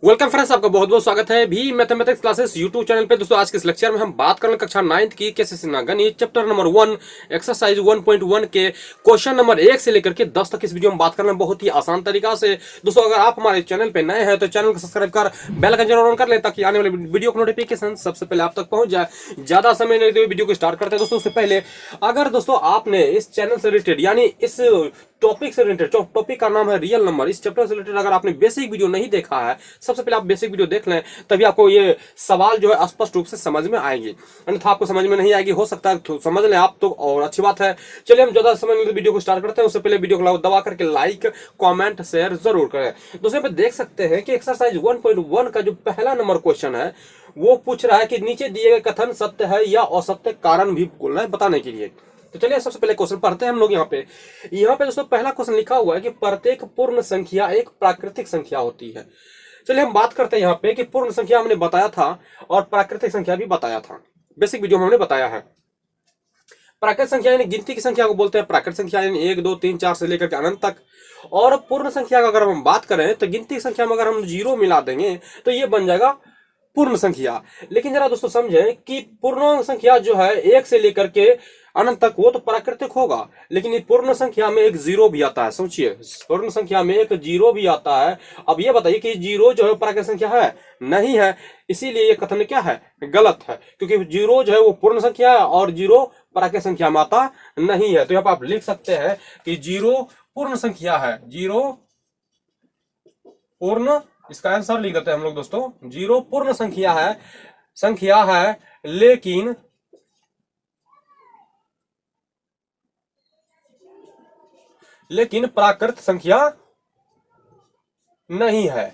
Welcome friends, आपका बहुत बहुत स्वागत है भी मैथमेटिक्स क्लासेस यूट्यूब चैनल पे। दोस्तों आज के इस लेक्चर में हम बात करेंगे कक्षा 9th की कैसे सीखना गणित चैप्टर नंबर 1 एक्सरसाइज 1.1 के क्वेश्चन नंबर 1 से लेकर के 10 तक इस वीडियो में बात करना बहुत ही आसान तरीका से। दोस्तों अगर आप हमारे चैनल पे नए हैं तो चैनल को सब्सक्राइब कर बेल आइकन जरूर ऑन कर लें ताकि आने वाले वीडियो का नोटिफिकेशन सबसे पहले आप तक पहुंच जाए। ज्यादा समय नहीं देते वीडियो को स्टार्ट करते हैं। दोस्तों उससे पहले अगर दोस्तों आपने इस चैनल से रिलेटेड यानी इस टॉपिक से रिलेटेड, टॉपिक का नाम है रियल नंबर, इस चैप्टर से रिलेटेड अगर आपने बेसिक वीडियो नहीं देखा है, सबसे पहले आप बेसिक वीडियो देख लें, तभी आपको ये सवाल जो है स्पष्ट रूप से समझ में आएंगे। अन्यथा आपको समझ में नहीं आएगी, हो सकता है तो समझ लें आप तो और अच्छी बात है। चलिए हम ज्यादा समय नहीं वीडियो को स्टार्ट करते हैं। उससे पहले वीडियो को दबा करके लाइक कमेंट शेयर जरूर करें। दोस्तों पे देख सकते हैं कि एक्सरसाइज 1.1 का जो पहला नंबर क्वेश्चन है वो पूछ रहा है कि नीचे दिए गए कथन सत्य है या असत्य कारण भी बोलना है बताने के लिए। तो चलिए सबसे पहले क्वेश्चन पढ़ते हैं हम लोग। यहाँ पे दोस्तों पहला क्वेश्चन लिखा हुआ है कि प्रत्येक पूर्ण संख्या एक प्राकृतिक संख्या होती है। चलिए हम बात करते हैं यहाँ पे कि पूर्ण संख्या हमने बताया था और प्राकृतिक संख्या भी बताया था, बेसिक वीडियो में हमने बताया है। प्राकृतिक संख्या यानी गिनती की संख्या को बोलते हैं प्राकृतिक संख्या, यानी 1 2 3 4 से लेकर के अनंत तक। और पूर्ण संख्या का अगर हम बात करें तो गिनती की संख्या में अगर हम 0 मिला देंगे तो ये बन जाएगा पूर्ण संख्या। लेकिन जरा दोस्तों समझें कि पूर्णांक संख्या जो है 1 से लेकर के अनंत तक वो तो प्राकृतिक होगा, लेकिन ये पूर्ण संख्या में एक 0 भी आता है। सोचिए, पूर्ण संख्या में एक 0 भी आता है। अब ये बताइए कि 0 जो है प्राकृतिक संख्या है? नहीं है। इसीलिए ये कथन क्या है? गलत है, क्योंकि 0 जो है वो पूर्ण संख्या है और 0 प्राकृतिक संख्या में आता नहीं है। तो यहाँ पर आप लिख सकते हैं कि 0 पूर्ण संख्या है। 0 पूर्ण, इसका आंसर लिख देते हैं हम लोग दोस्तों। 0 पूर्ण संख्या है लेकिन प्राकृत संख्या नहीं है।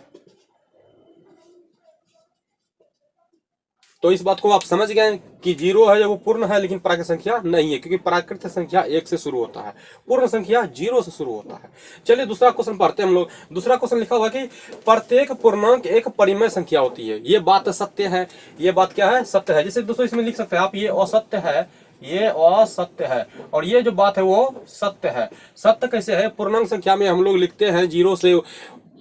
तो इस बात को आप समझ गए कि 0 है जो वो पूर्ण है लेकिन प्राकृत संख्या नहीं है, क्योंकि प्राकृत संख्या 1 से शुरू होता है, पूर्ण संख्या 0 से शुरू होता है। चलिए दूसरा क्वेश्चन पढ़ते हैं हम लोग। दूसरा क्वेश्चन लिखा हुआ है कि प्रत्येक पूर्णांक एक परिमेय संख्या होती है। ये बात सत्य है। ये बात क्या है? सत्य है। जैसे दोस्तों इसमें लिख सकते हैं आप, ये असत्य है, ये असत्य है, और ये जो बात है वो सत्य है। सत्य कैसे है? पूर्णांक संख्या में हम लोग लिखते हैं 0 से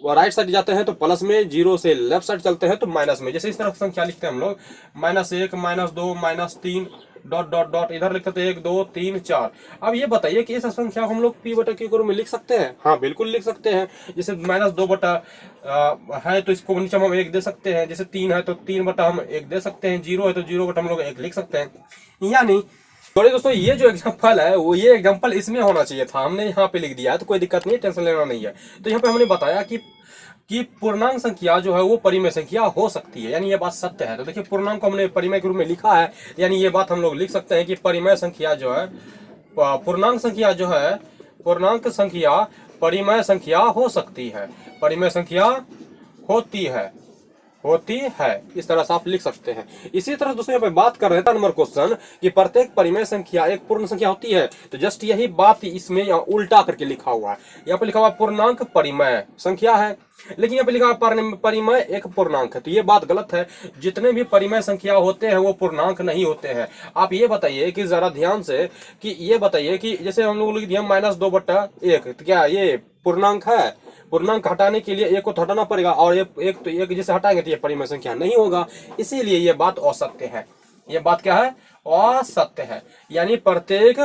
राइट साइड जाते हैं तो प्लस में, 0 से लेफ्ट साइड चलते हैं तो माइनस में। जैसे इस तरह संख्या लिखते हैं हम लोग, -1 -2 -3 डॉट डॉट डॉट, इधर लिखते थे 1 2 3 4। अब ये बताइए कि इस संख्या को हम लोग p बटा q के रूप में लिख सकते हैं? हाँ बिल्कुल लिख सकते हैं। जैसे -2 बटा है तो इसको नीचे हम 1 दे सकते हैं। जैसे 3 है तो 3 बटा हम 1 दे सकते हैं। 0 है तो 0 बटा हम लोग 1 लिख सकते हैं। यानी थोड़े दोस्तों ये जो एग्जांपल है वो ये एग्जांपल इसमें होना चाहिए था, हमने यहाँ पे लिख दिया है तो कोई दिक्कत नहीं, टेंशन लेना नहीं है। तो यहाँ पे हमने बताया कि पूर्णांक संख्या जो है वो परिमेय संख्या हो सकती है, यानी ये बात सत्य है। तो देखिए पूर्णांक को हमने परिमेय के रूप में लिखा है, यानी ये बात हम लोग लिख सकते हैं कि परिमेय संख्या जो है, पूर्णांक संख्या जो है, पूर्णांक संख्या परिमेय संख्या हो सकती है, परिमेय संख्या होती है। इस तरह से आप लिख सकते हैं। इसी तरह दोस्तों यहाँ पे बात कर रहे थे नंबर क्वेश्चन कि प्रत्येक परिमेय संख्या एक पूर्ण संख्या होती है। तो जस्ट यही बात इसमें यहाँ उल्टा करके लिखा हुआ है। यहाँ पे लिखा हुआ पूर्णांक परिमेय संख्या है, लेकिन यहाँ पे लिखा हुआ परिमेय एक पूर्णांक है। तो ये बात गलत है। जितने भी परिमेय संख्या होते हैं वो पूर्णांक नहीं होते हैं। आप ये बताइए कि जरा ध्यान से कि ये बताइए कि जैसे हम लोग लिख दिया -2 बटा 1, तो क्या ये पूर्णांक है? पूर्णांक हटाने के लिए एक को तो हटाना पड़ेगा, और एक तो एक जैसे हटाएंगे तो ये परिमेय संख्या नहीं होगा। इसीलिए ये बात असत्य है। ये बात क्या है? असत्य है। यानी प्रत्येक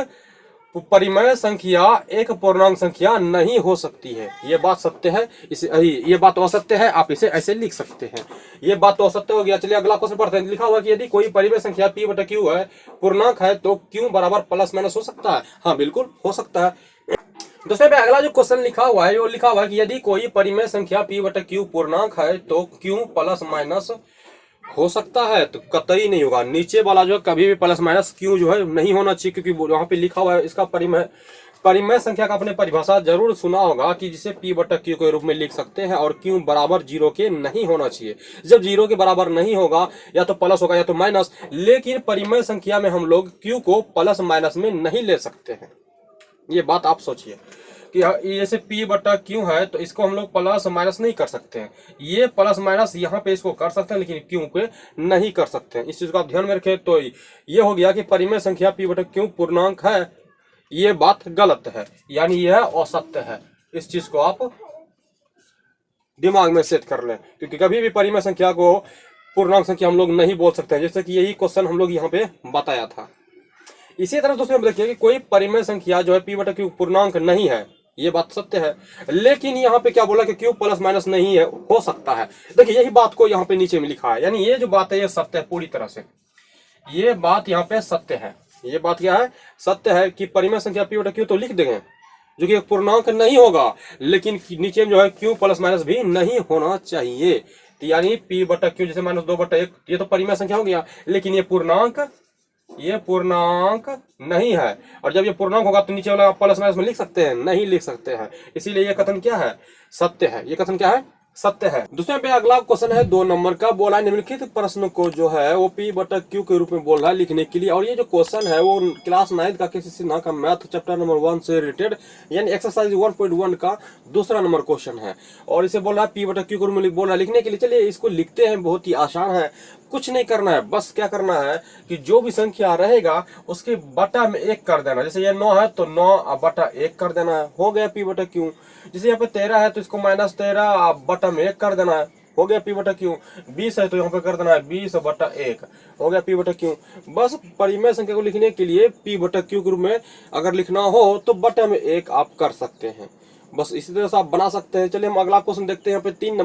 परिमेय संख्या एक पूर्णांक संख्या नहीं हो सकती है। ये बात सत्य है, ये बात असत्य है। आप इसे ऐसे लिख सकते हैं। ये बात तो असत्य हो गया। चलिए अगला क्वेश्चन पढ़ते हैं। लिखा हुआ कि यदि कोई परिमेय संख्या p बटा q है, पूर्णांक है, तो q बराबर प्लस माइनस हो सकता है? हाँ बिल्कुल हो सकता है। दोस्तों अगला जो क्वेश्चन लिखा हुआ है वो लिखा हुआ है कि यदि कोई परिमेय संख्या p बटा q पूर्णांक है तो q प्लस माइनस हो सकता है? तो कतई नहीं होगा। नीचे वाला जो कभी भी प्लस माइनस q जो है नहीं होना चाहिए, क्योंकि वहां पे लिखा हुआ है इसका परिमेय संख्या का आपने परिभाषा जरूर सुना होगा कि जिसे p बटा q के रूप में लिख सकते हैं, और q बराबर 0 के नहीं होना चाहिए। जब 0 के बराबर नहीं होगा या तो प्लस होगा या तो माइनस, लेकिन परिमेय संख्या में हम लोग q को प्लस माइनस में नहीं ले सकते हैं। ये बात आप सोचिए कि जैसे p बटा q है तो इसको हम लोग प्लस माइनस नहीं कर सकते हैं। ये प्लस माइनस यहाँ पे इसको कर सकते हैं लेकिन q पे नहीं कर सकते हैं। इस चीज को आप ध्यान में रखें। तो ये हो गया कि परिमेय संख्या p बटा q पूर्णांक है, ये बात गलत है, यानी यह असत्य है। इस चीज को आप दिमाग में सेट कर लें, क्योंकि कभी भी परिमेय संख्या को पूर्णांक संख्या हम लोग नहीं बोल सकते हैं, जैसे कि यही क्वेश्चन हम लोग यहाँ पे बताया था। इसी तरह दोस्तों देखिए कि कोई परिमेय संख्या जो है p बटा क्यू पूर्णांक नहीं है, ये बात सत्य है, लेकिन यहाँ पे क्या बोला कि क्यू प्लस माइनस नहीं है, हो सकता है। देखिए यही बात को यहाँ पे नीचे में लिखा है, यानी ये जो बात है ये सत्य है पूरी तरह से, ये बात यहाँ पे सत्य है। ये बात क्या है, सत्य है कि परिमेय संख्या p बटा क्यू तो लिख देंगे जो कि पूर्णांक नहीं होगा, लेकिन नीचे में जो है क्यू प्लस माइनस भी नहीं होना चाहिए। तो यानी p बटा क्यू जैसे -2/1 ये तो परिमेय संख्या हो गया, लेकिन ये पूर्णांक नहीं है। और जब ये पूर्णांक होगा तो नीचे वाला प्लस माइनस में लिख सकते हैं, नहीं लिख सकते हैं। इसीलिए ये कथन क्या है, सत्य है। ये कथन क्या है, सत्य है। दूसरे पे अगला क्वेश्चन है 2 नंबर का, बोला निम्नलिखित प्रश्न को जो है वो p बटा क्यू के रूप में बोल रहा है लिखने के लिए। और ये जो क्वेश्चन है वो क्लास 9 का केसी सिन्हा का मैथ चैप्टर नंबर 1 से रिलेटेड, यानी एक्सरसाइज 1.1 का दूसरा नंबर क्वेश्चन है। और इसे बोल रहा है p बटा क्यू के रूप में बोल रहा है लिखने के लिए। चलिए इसको लिखते हैं, बहुत ही आसान है, कुछ नहीं करना है, बस क्या करना है कि जो भी संख्या रहेगा उसके बटा में 1 कर देना। जैसे ये 9 है तो 9 बटा 1 कर देना है, हो गया p बटा क्यू। जैसे यहाँ पे 13 है तो इसको -13 बटा में 1 कर देना है, हो गया p बटा क्यू। 20 है तो यहाँ पे कर देना है 20 बटा 1, हो गया p बटा क्यू। बस परिमेय संख्या को लिखने के लिए p बटा क्यू के रूप में अगर लिखना हो तो बटा में 1 आप कर सकते हैं, बस इसी तरह से आप बना सकते हैं। चलिए हम अगला क्वेश्चन देखते हैं। यहाँ पे 3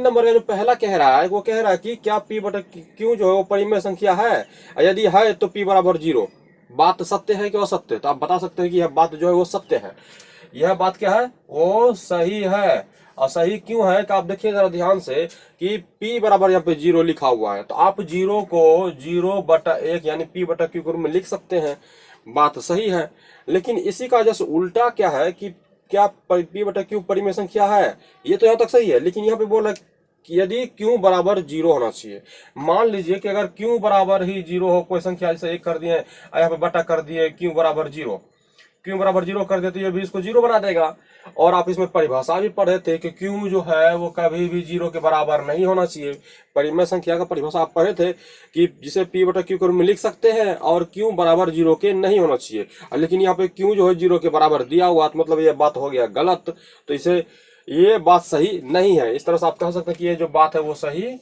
नंबर का जो पहला कह रहा है वो कह रहा है कि क्या p बटा क्यू जो है वो परिमेय संख्या है, यदि है तो p बराबर 0। बात सत्य है कि असत्य, तो आप बता सकते हैं कि यह बात जो है वो सत्य है, यह बात क्या है वो सही है। और सही क्यों है कि आप देखिए जरा ध्यान से कि p बराबर यहाँ पे 0 लिखा हुआ है, तो आप 0 को 0 बटा 1 यानी p बटा क्यू के रूप में लिख सकते हैं, बात सही है। लेकिन इसी का जैसे उल्टा क्या है कि क्या p बटा क्यू परिमेय संख्या है, ये तो यहाँ तक सही है, लेकिन यहाँ पे बोल रहा है कि यदि q बराबर 0 होना चाहिए। मान लीजिए कि अगर q बराबर ही 0 हो, कोई संख्या जैसे 1 कर दिए, यहाँ पे बटा कर दिए, q बराबर 0, क्यू बराबर 0 कर देते, ये भी इसको 0 बना देगा। और आप इसमें परिभाषा भी पढ़े थे कि क्यू जो है वो कभी भी 0 के बराबर नहीं होना चाहिए। परिमेय संख्या का परिभाषा आप पढ़े थे कि जिसे p बटा क्यू के रूप में लिख सकते हैं और क्यू बराबर 0 के नहीं होना चाहिए, लेकिन यहाँ पे क्यू जो है 0 के बराबर दिया हुआ, तो मतलब ये बात हो गया गलत। तो इसे ये बात सही नहीं है, इस तरह से आप कह सकते हैं कि ये जो बात है वो सही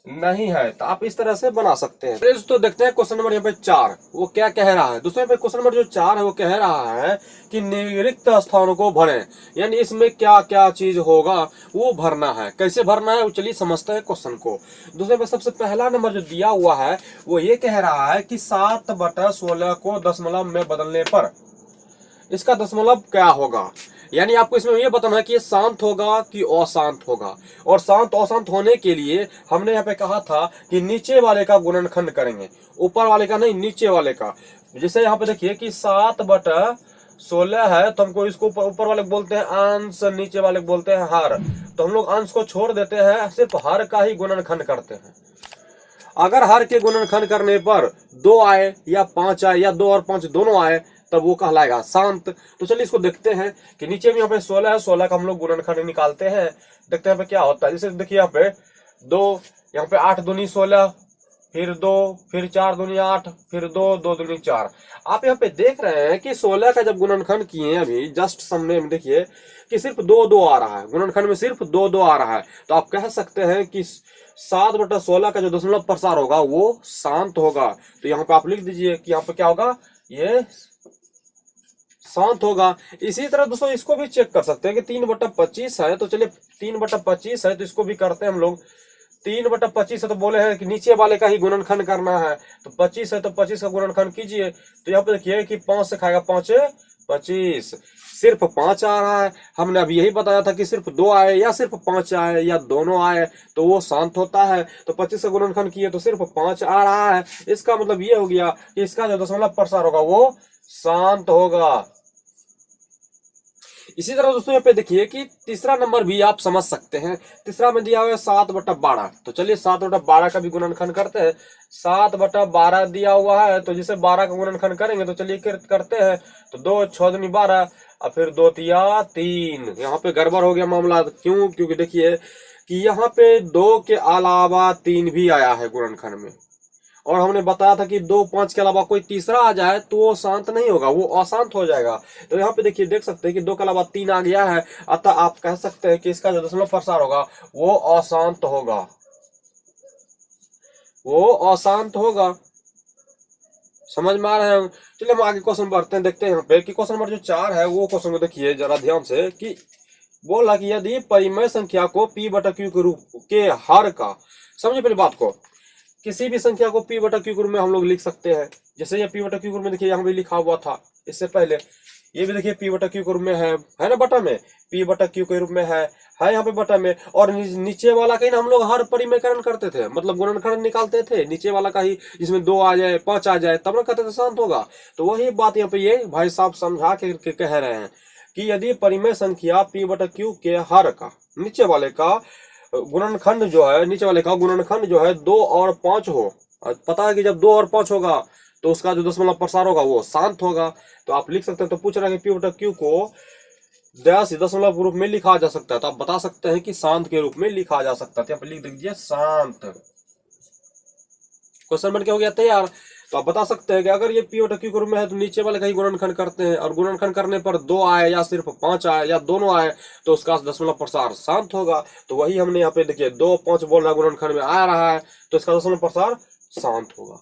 नहीं है। तो आप इस तरह से बना सकते हैं। तो देखते हैं क्वेश्चन नंबर यहाँ पे 4 वो क्या कह रहा है। दूसरे पे क्वेश्चन नंबर जो 4 है वो कह रहा है कि रिक्त स्थानों को भरें, यानी इसमें क्या क्या चीज होगा वो भरना है। कैसे भरना है वो चलिए समझते हैं क्वेश्चन को। दूसरे पे सबसे पहला नंबर जो दिया हुआ है वो ये कह रहा है कि 7 बटा 16 को दशमलव में बदलने पर इसका दशमलव क्या होगा। यानी आपको इसमें ये बताना है कि ये शांत होगा कि अशांत होगा। और शांत अशांत होने के लिए हमने यहाँ पे कहा था कि नीचे वाले का गुणनखंड करेंगे, ऊपर वाले का नहीं, नीचे वाले का। जैसे यहाँ पे देखिए कि 7 बटा 16 है तो हमको इसको ऊपर वाले को बोलते हैं अंश, नीचे वाले को बोलते हैं हर। तो हम लोग अंश को छोड़ देते हैं, सिर्फ हर का ही गुणनखंड करते हैं। अगर हर के गुणनखंड करने पर 2 आए या 5 आए या 2 और 5 दोनों आए तब वो कहलाएगा शांत। तो चलिए इसको देखते हैं कि नीचे में यहाँ पे 16 है, 16 का हम लोग गुणनखंड निकालते हैं, देखते हैं यहाँ पे क्या होता है। जैसे देखिए यहाँ पे 2, यहाँ पे 8 दूनी 16, फिर 2, फिर 4 दूनी 8, फिर 2, 2 दूनी 4। आप यहाँ पे देख रहे हैं कि 16 का जब गुणनखंड किए अभी जस्ट सामने में देखिए कि सिर्फ 2 2 आ रहा है, गुणनखंड में सिर्फ 2 2 आ रहा है। तो आप कह सकते हैं कि 7 बटा 16 का जो दशमलव प्रसार होगा वो शांत होगा। तो यहाँ पे आप लिख दीजिए कि यहाँ पे क्या होगा, ये शांत होगा। इसी तरह दोस्तों इसको भी चेक कर सकते हैं कि 3 बटा 25 है, तो चलिए 3 बटा 25 है तो इसको भी करते हैं हम लोग। 3 बटा 25 है तो बोले हैं कि नीचे वाले का ही गुणनखंड करना है, तो 25 है तो 25 का गुणनखंड कीजिए। तो यहाँ पे देखिए कि 5 से खाएगा 5 25, सिर्फ 5 आ रहा है। हमने अभी यही बताया था कि सिर्फ 2 आए या सिर्फ 5 आए या दोनों आए तो वो शांत होता है। तो 25 का गुणनखंड किए तो सिर्फ 5 आ रहा है, इसका मतलब ये हो गया कि इसका जो दशमलव प्रसार होगा वो शांत होगा। इसी तरह दोस्तों यहाँ पे देखिए कि तीसरा नंबर भी आप समझ सकते हैं। तीसरा में दिया हुआ है 7 बटा 12, तो चलिए 7 बटा 12 का भी गुणनखंड करते हैं। 7 बटा 12 दिया हुआ है तो जिसे 12 का गुणनखंड करेंगे तो चलिए करते हैं। तो 2 6 दूनी 12 और फिर 2 तिया 3। यहाँ पे गड़बड़ हो गया मामला, क्यों? क्योंकि देखिए कि यहाँ पे 2 के अलावा 3 भी आया है गुणनखंड में, और हमने बताया था कि 2 5 के अलावा कोई तीसरा आ जाए तो वो शांत नहीं होगा, वो अशांत हो जाएगा। तो यहाँ पे देखिए देख सकते हैं कि 2 के अलावा 3 आ गया है, अतः आप कह सकते हैं कि इसका जो दशमलव प्रसार होगा वो अशांत होगा, वो अशांत होगा। समझ में आ रहे हैं? चलिए हम आगे क्वेश्चन बढ़ते हैं, देखते हैं यहाँ पे कि क्वेश्चन नंबर जो 4 है वो क्वेश्चन को देखिए जरा ध्यान से कि बोला कि यदि परिमेय संख्या को p बटा q के रूप के हर का, समझे पहले बात को, किसी भी संख्या को p बटा q के रूप में हम लोग लिख सकते हैं। जैसे ये p बटा q के रूप में देखिए यहाँ पे लिखा हुआ था इससे पहले, ये भी देखिए p बटा q के रूप में है ना बटा में, p बटा q के रूप में है यहाँ पे बटा में। और नीचे वाला का ही ना हम लोग हर परिमेयकरण करते थे, मतलब गुणनखंड निकालते थे नीचे वाला का ही, जिसमें 2 आ जाए 5 आ जाए तब ना कहते थे शांत होगा। तो वही बात यहाँ पे ये भाई साहब समझा के कह रहे हैं कि यदि परिमेय संख्या p बटा q के हर का, नीचे वाले का गुणनखंड जो है, नीचे वाले का गुणनखंड जो है 2 और 5 हो, पता है कि जब 2 और 5 होगा तो उसका जो दशमलव प्रसार होगा वो शांत होगा। तो आप लिख सकते हैं, तो पूछ रहा है कि p बटा q को डैश दशमलव के रूप में लिखा जा सकता है, तो आप बता सकते हैं कि शांत के रूप में लिखा जा सकता है। तो यहाँ पे लिख दीजिए शांत। क्वेश्चन बन के हो गया तैयार। तो आप बता सकते हैं कि अगर ये p बटा q के रूप में है तो नीचे वाले का ही गुणनखंड करते हैं, और गुणनखंड करने पर 2 आए या सिर्फ 5 आए या दोनों आए तो उसका दशमलव प्रसार शांत होगा। तो वही हमने यहाँ पे देखिए 2 5 बोल रहा है, गुणनखंड में आ रहा है तो इसका दशमलव प्रसार शांत होगा।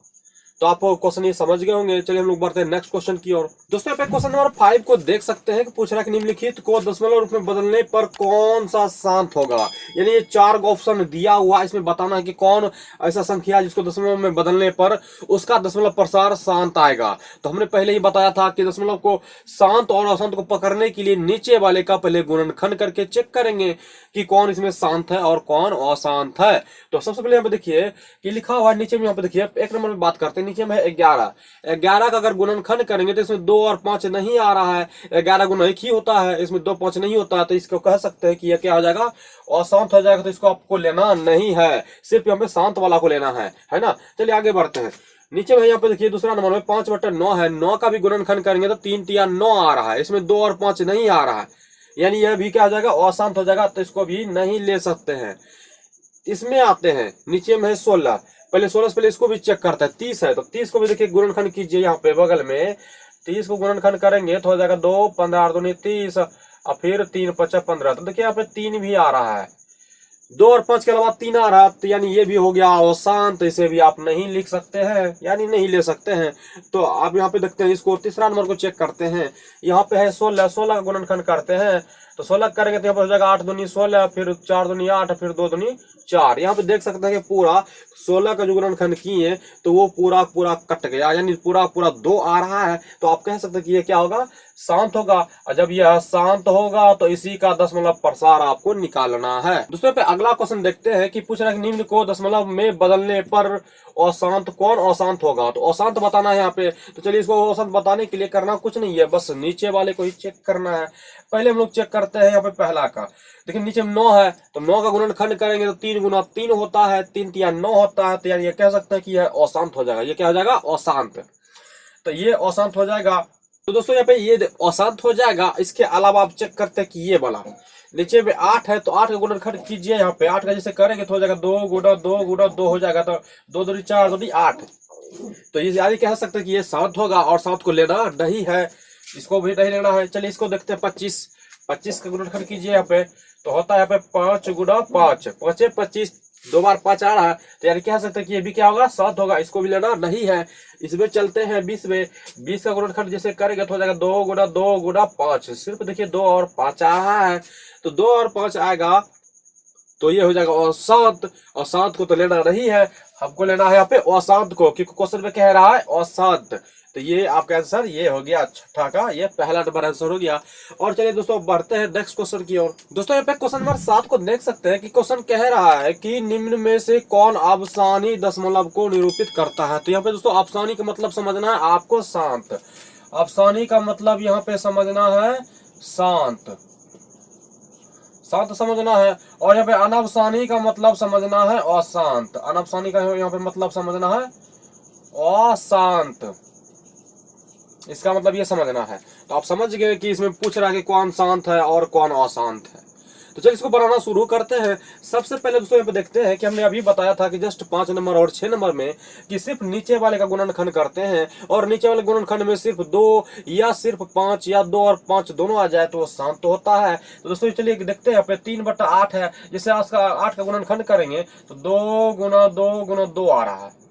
तो आप क्वेश्चन ये समझ गए होंगे। चलिए हम लोग बढ़ते हैं नेक्स्ट क्वेश्चन की ओर। दोस्तों यहाँ पे क्वेश्चन नंबर 5 को देख सकते हैं कि पूछ रहा है कि निम्नलिखित को दशमलव रूप में बदलने पर कौन सा शांत होगा। यानी ये 4 ऑप्शन दिया हुआ, इसमें बताना है कि कौन ऐसा संख्या जिसको दशमलव में बदलने पर उसका दशमलव प्रसार शांत आएगा। तो हमने पहले ही बताया था कि दशमलव को शांत और अशांत को पकड़ने के लिए नीचे वाले का पहले गुणनखंड करके चेक करेंगे कि कौन इसमें शांत है और कौन अशांत है। तो सबसे पहले यहाँ पे देखिए कि लिखा हुआ है नीचे में, यहाँ पे देखिए 1 नंबर में बात करते हैं, नीचे में 11 का अगर गुणनखंड करेंगे तो इसमें 2 और 5 नहीं आ रहा है, 11 गुना 1 ही होता है, इसमें 2 5 नहीं होता है, तो इसको कह सकते हैं कि यह क्या हो जाएगा, अशांत हो जाएगा। तो इसको आपको लेना नहीं है, सिर्फ यहाँ पे शांत वाला को लेना है ना। चलिए आगे बढ़ते हैं। नीचे में यहाँ पे देखिए दूसरा नंबर में 5 बटा 9 है, 9 का भी गुणनखंड करेंगे तो 3 तिया 9 आ रहा है, इसमें 2 और 5 नहीं आ रहा है, यानी यह भी क्या हो जाएगा, अशांत हो जाएगा। तो इसको भी नहीं ले सकते हैं। इसमें आते हैं नीचे में है 16, पहले 16 से पहले इसको भी चेक करते हैं। 30 है तो 30 को भी देखिए गुणनखंड कीजिए, यहाँ पे बगल में 30 को गुणनखंड करेंगे तो हो जाएगा 2 15 दूनी 30 और फिर 3 5 15। तो देखिए यहाँ पे 3 भी आ रहा है, 2 और 5 के अलावा 3 आ रहा है, तो यानी ये भी हो गया अशांत। इसे भी आप नहीं लिख सकते हैं, यानी नहीं ले सकते हैं। तो आप यहाँ पे देखते हैं, इसको तीसरा नंबर को चेक करते हैं। यहाँ पे है 16, 16 का गुणनखंड करते हैं तो 16 करेंगे तो यहाँ पर हो जाएगा 8 दूनी 16, फिर 4 दूनी 8, फिर 2 दूनी 4। यहाँ पे देख सकते हैं कि पूरा 16 का जो गुणनखंड किए तो वो पूरा पूरा कट गया, यानी पूरा पूरा 2 आ रहा है। तो आप कह सकते हैं कि ये क्या होगा, शांत होगा। और जब यह शांत होगा तो इसी का दशमलव प्रसार आपको निकालना है। दूसरे पे अगला क्वेश्चन देखते हैं कि पूछ रहा है कि निम्न को दशमलव में बदलने पर अशांत कौन अशांत होगा। तो अशांत बताना है यहाँ पे। तो चलिए इसको अशांत बताने के लिए करना कुछ नहीं है, बस नीचे वाले को ही चेक करना है। पहले हम लोग चेक करते हैं यहाँ पे पहला का, देखिए नीचे में 9 है तो 9 का गुणनखंड करेंगे तो 3 गुना 3 होता है, 3 तिया 9 होता है, तो यानी ये कह सकते हैं कि यह अशांत हो जाएगा। ये क्या हो जाएगा, अशांत। तो ये अशांत हो जाएगा। तो दोस्तों यहाँ पे ये अशांत हो जाएगा। इसके अलावा आप चेक करते हैं कि ये वाला नीचे में 8 है तो 8 का गुणनखंड कीजिए, यहाँ पे 8 का जैसे करेंगे तो हो जाएगा 2 गुना 2 गुना 2 हो जाएगा, तो 2 दूनी 4 दूनी 8। तो ये यानी कह सकते हैं कि ये शांत होगा और शांत को लेना नहीं है, इसको भी नहीं लेना है। चलिए इसको देखते हैं 25, 25 का गुणनखंड कीजिए यहाँ पे तो होता है यहाँ पे 5 गुना 5, 5 25, 2 बार 5 आ रहा है, तो यानी कह सकते हैं कि ये भी क्या होगा, 7 होगा, इसको भी लेना नहीं है। इसमें चलते हैं 20 में, 20 का गुणनखंड जैसे करेंगे तो हो जाएगा 2 गुना 2 गुना 5, सिर्फ देखिए 2 और 5 आ रहा है, तो 2 और 5 आएगा तो ये हो जाएगा अशांत। अशांत को तो लेना नहीं है, हमको लेना है यहाँ पे अशांत को, क्योंकि क्वेश्चन में कह रहा है अशांत। तो ये आपका आंसर ये हो गया, छठा का ये पहला नंबर आंसर हो गया। और चलिए दोस्तों बढ़ते हैं नेक्स्ट क्वेश्चन की ओर। दोस्तों यहाँ पे क्वेश्चन नंबर 7 को देख सकते हैं कि क्वेश्चन कह रहा है कि निम्न में से कौन अवसानी दशमलव को निरूपित करता है। तो यहाँ पे दोस्तों अवसानी का मतलब समझना है आपको शांत, अवसानी का मतलब यहाँ पे समझना है शांत, शांत समझना है। और यहाँ पे अनवसानी का मतलब समझना है अशांत, अनवसानी का यहाँ पे मतलब समझना है अशांत, इसका मतलब ये समझना है। तो आप समझ गए कि इसमें पूछ रहा है कि कौन शांत है और कौन अशांत है। तो चलिए इसको बनाना शुरू करते हैं। सबसे पहले दोस्तों यहाँ पे देखते हैं कि हमने अभी बताया था कि जस्ट 5 नंबर और 6 नंबर में कि सिर्फ नीचे वाले का गुणनखंड करते हैं और नीचे वाले गुणनखंड में सिर्फ 2 या सिर्फ 5 या 2 और 5 दोनों आ जाए तो वो शांत होता है। तो दोस्तों चलिए देखते हैं, यहाँ पे 3/8 है, जैसे आज का 8 का गुणनखंड करेंगे तो 2 गुना 2 गुना 2 आ रहा है,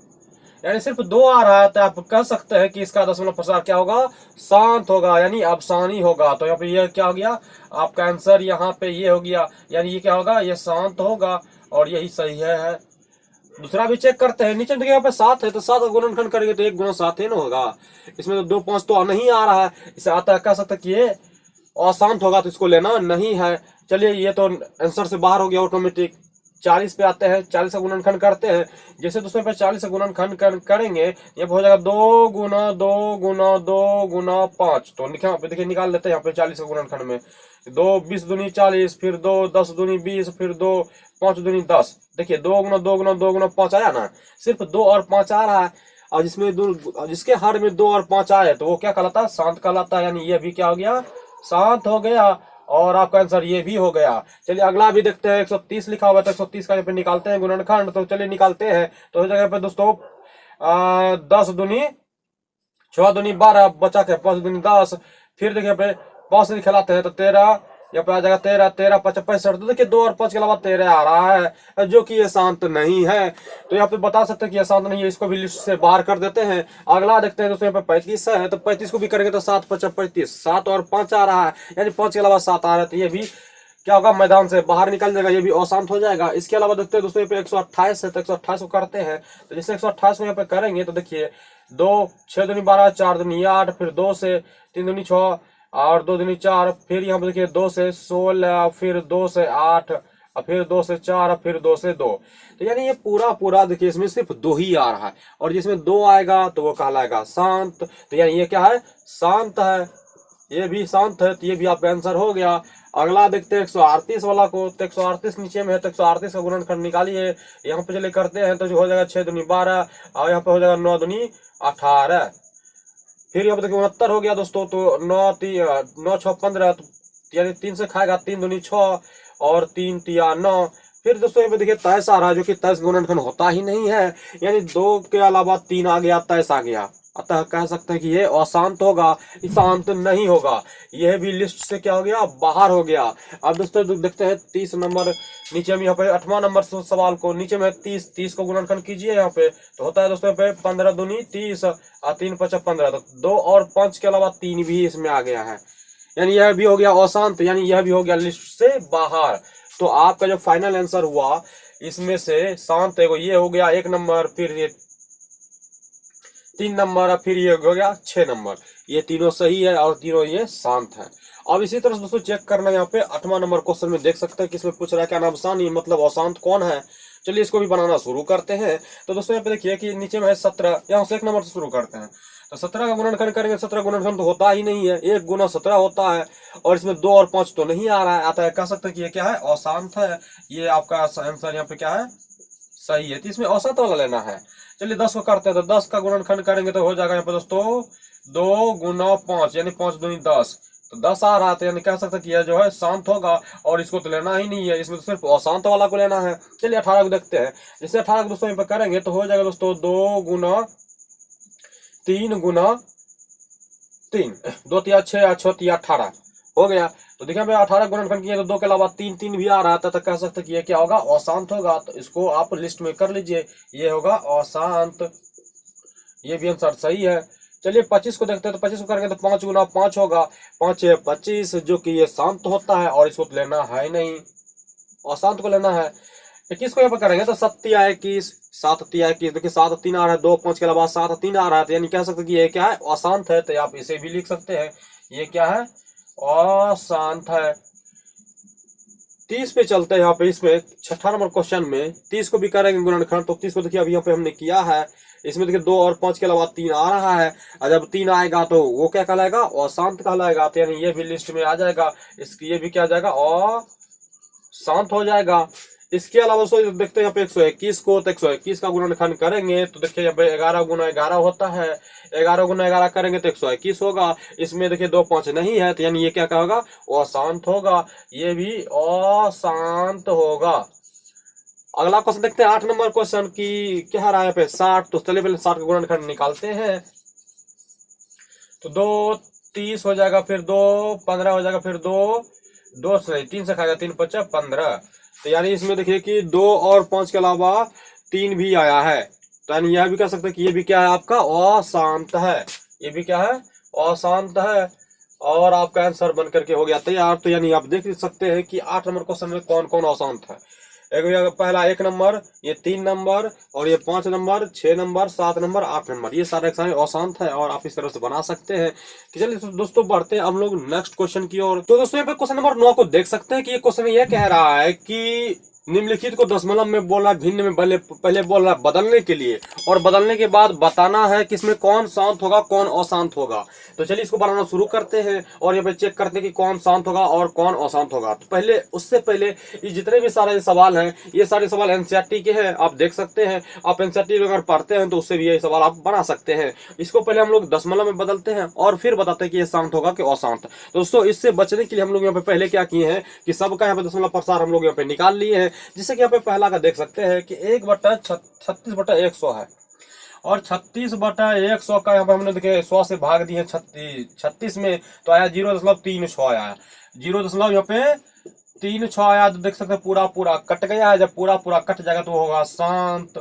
यानी सिर्फ 2 आ रहा है। तो आप कह सकते हैं कि इसका दशमलव प्रसार क्या होगा, शांत होगा, यानी अवसानी होगा। तो यहाँ पे ये क्या हो गया, आपका आंसर यहाँ पे ये हो गया, यानी ये क्या होगा, ये शांत होगा और यही सही है। दूसरा भी चेक करते हैं, नीचे देखिए यहाँ पे 7 है, तो 7 का गुणनखंड करेंगे तो 1 गुना 7 ही ना होगा। इसमें तो 2 5 तो नहीं आ रहा है, इसे आता है, कह सकते कि ये अशांत होगा, तो इसको लेना नहीं है। चलिए ये तो आंसर से बाहर हो गया ऑटोमेटिक। 40 पे आते हैं, 40 का गुणनखंड करते हैं। जैसे दोस्तों पे 40 का गुणनखंड करेंगे, ये हो जाएगा 2 गुना 2 गुना 2 गुना 5। तो देखिए निकाल लेते हैं यहाँ पे 40 का गुणनखंड में, 2 20 दूनी 40, फिर 2 10 दूनी 20, फिर 2 5 दूनी 10। देखिए 2 गुना 2 गुना 2 गुना 5 आया ना, सिर्फ 2 और 5 आ रहा है। और जिसके हर में 2 और 5 आए तो वो क्या कहलाता है, शांत कहलाता है। यानी ये भी क्या हो गया, शांत हो गया और आपका आंसर ये भी हो गया। चलिए अगला भी देखते हैं, 130 लिखा हुआ है, तो 130 का यहाँ पे निकालते हैं गुणनखंड। तो चलिए निकालते हैं। तो इस जगह पे दोस्तों 10 दूनी 6 दूनी 12, बचा के 5 दूनी 10, फिर देखिए पे 5 से खिलाते हैं तो 13, यहाँ पे आ जाएगा 13, 13 5 65। तो देखिए 2 और 5 के अलावा 13 आ रहा है, जो कि ये शांत नहीं है। तो यहाँ पे बता सकते हैं कि ये शांत नहीं है, इसको भी लिस्ट से बाहर कर देते हैं। अगला देखते हैं दोस्तों, यहाँ पे 35 है, तो 35 को भी करेंगे तो 7 5 35, 7 और 5 आ रहा है, यानी 5 के अलावा 7 आ रहा है। तो ये भी क्या होगा, मैदान से बाहर निकल जाएगा, ये भी अशांत हो जाएगा। इसके अलावा देखते हैं दोस्तों यहाँ पे 128 है, तो 128 को करते हैं। तो जैसे 128 को यहाँ पे करेंगे तो देखिए 2 6 दूनी 12, 4 दूनी 8, फिर 2 से 3 दूनी 6 और 2 दूनी 4, फिर यहाँ पे देखिए 2 से 16, फिर 2 से 8, और फिर 2 से 4, और फिर 2 से 2। तो यानी ये पूरा देखिए इसमें सिर्फ 2 ही आ रहा है, और जिसमें 2 आएगा तो वो कहलाएगा शांत। तो यानी ये क्या है, शांत है, ये भी शांत है। तो ये भी आपका आंसर हो गया। अगला देखते हैं 138 वाला को। तो 138 नीचे में है, तो 138 का गुणनखंड निकालिए। यहाँ पे चले करते हैं तो जो हो जाएगा 6 दूनी 12, और यहाँ पे हो जाएगा 9 दूनी 18, फिर यहाँ पे देखिए 69 हो गया दोस्तों। तो 9 6 15, यानी 3 से खाएगा, 3 दूनी 6 और 3 तिया 9। फिर दोस्तों यहाँ पे देखिए 23 आ रहा है, जो कि 23 गुणनखंड होता ही नहीं है, यानी 2 के अलावा 3 आ गया, 23 आ गया। अतः कह सकते हैं कि ये अशांत होगा, शांत नहीं होगा। यह भी लिस्ट से क्या हो गया, बाहर हो गया। अब दोस्तों देखते हैं 30 नंबर नीचे में, यहाँ पे 8वां नंबर सवाल को, नीचे में 30 को गुणनखंड कीजिए यहाँ पे। तो होता है दोस्तों यहाँ पे 15 दूनी 30 और 3 5 15। तो 2 और 5 के अलावा 3 भी इसमें आ गया है, यानी यह भी हो गया अशांत, यानी यह भी हो गया लिस्ट से बाहर। तो आपका जो फाइनल आंसर हुआ इसमें से शांत है, ये हो गया 1 नंबर, फिर ये 3 नंबर, और फिर ये हो गया 6 नंबर। ये तीनों सही है और तीनों ये शांत है। अब इसी तरह से दोस्तों चेक करना, यहाँ पे 8वां नंबर क्वेश्चन में देख सकते हैं कि इसमें पूछ रहा है क्या नाम अवसानी, मतलब अशांत कौन है। चलिए इसको भी बनाना शुरू करते हैं। तो दोस्तों यहाँ पे देखिए कि नीचे में है 17, यहाँ से 1 नंबर से शुरू करते हैं। तो 17 का गुणनखंड करेंगे, 17 गुणनखंड तो होता ही नहीं है, 1 गुना 17 होता है, और इसमें 2 और 5 तो नहीं आ रहा है। आता है, कह सकते हैं कि ये क्या है, अशांत है। ये आपका आंसर यहाँ पे क्या है, सही है। तो इसमें औसत वाला लेना है। चलिए 10 को करते हैं। तो 10 का गुणनखंड करेंगे तो हो जाएगा यहाँ पे दोस्तों 2 गुना 5, यानी 5 दूनी 10। तो 10 आ रहा था, यानी कह सकते कि यह जो है शांत होगा, और इसको तो लेना ही नहीं है, इसमें तो सिर्फ अशांत वाला को लेना है। चलिए 18 को देखते हैं। जैसे 18 को दोस्तों यहाँ पे करेंगे तो हो जाएगा दोस्तों 2 गुना 3 गुना 3, 2 तिया 6, 6 तिया 18 हो गया। तो देखिए 18 गुणनखंड किए तो 2 के अलावा 3 भी आ रहा था, तो कह सकते कि ये क्या होगा, अशांत होगा। तो इसको आप लिस्ट में कर लीजिए, ये होगा अशांत। ये भी आंसर सही है। चलिए 25 को देखते हैं। तो 25 को करेंगे तो 5 गुना 5 होगा, 5 6 25, जो कि ये शांत होता है, और इसको तो लेना है नहीं, अशांत को लेना है। 21 को यहाँ पर करेंगे तो 7 तिया 21, 7 तिया 21, देखिए 7 3 आ रहा है, 2 5 के अलावा 7 3 आ रहा है, तो यानी कह सकते कि ये क्या है, अशांत है। तो आप इसे भी लिख सकते हैं, ये क्या है, अशांत है। 30 पे चलते हैं। यहाँ पे इसमें 6ठा नंबर क्वेश्चन में 30 को भी करेंगे गुणनखंड। तो 30 को देखिए अभी यहाँ पे हमने किया है, इसमें देखिए 2 और 5 के अलावा 3 आ रहा है, और जब 3 आएगा तो वो क्या कहलाएगा, अशांत कहलाएगा। तो यानी ये भी लिस्ट में आ जाएगा, इसकी ये भी क्या आ जाएगा, अशांत हो जाएगा। इसके अलावा दोस्तों देखते हैं यहाँ पे 121 को, तो 121 का गुणनखंड करेंगे तो देखिए यहाँ पे 11 गुना 11 होता है, 11 गुना 11 करेंगे तो 121 होगा। इसमें देखिए 2 5 नहीं है, तो यानी ये क्या होगा, अशांत होगा, ये भी अशांत होगा। अगला क्वेश्चन देखते हैं 8 नंबर क्वेश्चन की क्या रहा है यहाँ पे 60। तो चलिए पहले 60 का गुणनखंड निकालते हैं। तो 2 30 हो जाएगा, फिर 2 15 हो जाएगा, फिर 2 से 3 से खाएगा, 3 5 15। तो यानी इसमें देखिए कि 2 और 5 के अलावा 3 भी आया है, तो यानी यह भी कह सकते हैं कि ये भी क्या है, आपका अशांत है। ये भी क्या है, अशांत है। और आपका आंसर बन करके हो गया तैयार। तो यानी आप देख सकते हैं कि 8 नंबर क्वेश्चन में कौन कौन अशांत है। पहला 1 नंबर, ये 3 नंबर, और ये 5 नंबर, 6 नंबर, 7 नंबर, 8 नंबर, ये सारे अशांत है और आप इस तरह से बना सकते हैं। कि चलिए दोस्तों बढ़ते हैं हम लोग नेक्स्ट क्वेश्चन की ओर। तो दोस्तों यहाँ पे क्वेश्चन नंबर 9 को देख सकते हैं कि ये क्वेश्चन ये कह रहा है कि निम्नलिखित को दशमलव में बोलना, भिन्न में पहले बोल रहा है बदलने के लिए, और बदलने के बाद बताना है कि इसमें कौन शांत होगा कौन अशांत होगा। तो चलिए इसको बनाना शुरू करते हैं और यहाँ पे चेक करते हैं कि कौन शांत होगा और कौन अशांत होगा। तो पहले उससे पहले ये जितने भी सारे सवाल हैं, ये सारे सवाल एनसीईआरटी के हैं, आप देख सकते हैं। आप एनसीईआरटी अगर पढ़ते हैं तो उससे भी ये सवाल आप बना सकते हैं। इसको पहले हम लोग दशमलव में बदलते हैं और फिर बताते हैं कि ये शांत होगा कि अशांत। दोस्तों इससे बचने के लिए हम लोग यहाँ पे पहले क्या किए हैं कि सबका यहाँ पे दशमलव प्रसार हम लोग यहाँ पे निकाल लिए हैं। जिससे कि यहाँ पे पहला का देख सकते हैं कि 1/36/100 है, और 36/100 का यहाँ पे हमने देखे 100 से भाग दिए 36 में, तो आया 0.36 आया। 0. यहाँ पे 36 आया, तो देख सकते हैं पूरा पूरा कट गया है। जब पूरा पूरा कट जाएगा तो होगा शांत,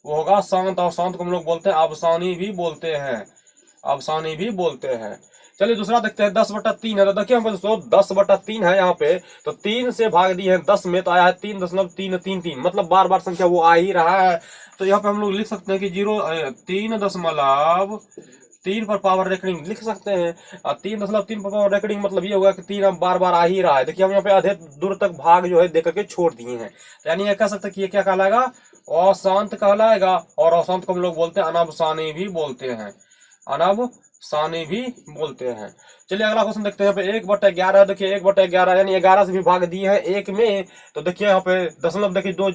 वो होगा शांत। और शांत को हम लोग बोलते हैं अवसानी भी बोलते हैं, अवसानी भी बोलते हैं। चलिए दूसरा देखते हैं 10/3 है। तो देखिए हम दोस्तों 10/3 है यहाँ पे, तो 3 से भाग दिए हैं 10 में, तो आया है 3.333, मतलब बार बार संख्या वो आ ही रहा है। तो यहाँ पे हम लोग लिख सकते हैं कि 3.3 पर पावर रेकरिंग लिख सकते हैं। 3.3 पर पावर रेकरिंग मतलब ये होगा कि 3 अब बार बार आ ही रहा है। देखिए हम यहाँ पे आधे दूर तक भाग जो है दे करके छोड़ दिए हैं, यानी ये कह सकते हैं कि ये क्या कहलाएगा, अशांत कहलाएगा। और अशांत को हम लोग बोलते हैं अनवसानी भी बोलते हैं, अनवसानी भी बोलते हैं। चलिए अगला क्वेश्चन देखते हैं। यहाँ पे 1/11, देखिए 1/11 यानी 11 से भी भाग दिए हैं 1 में। तो देखिए यहाँ पे दशमलव देखिए दो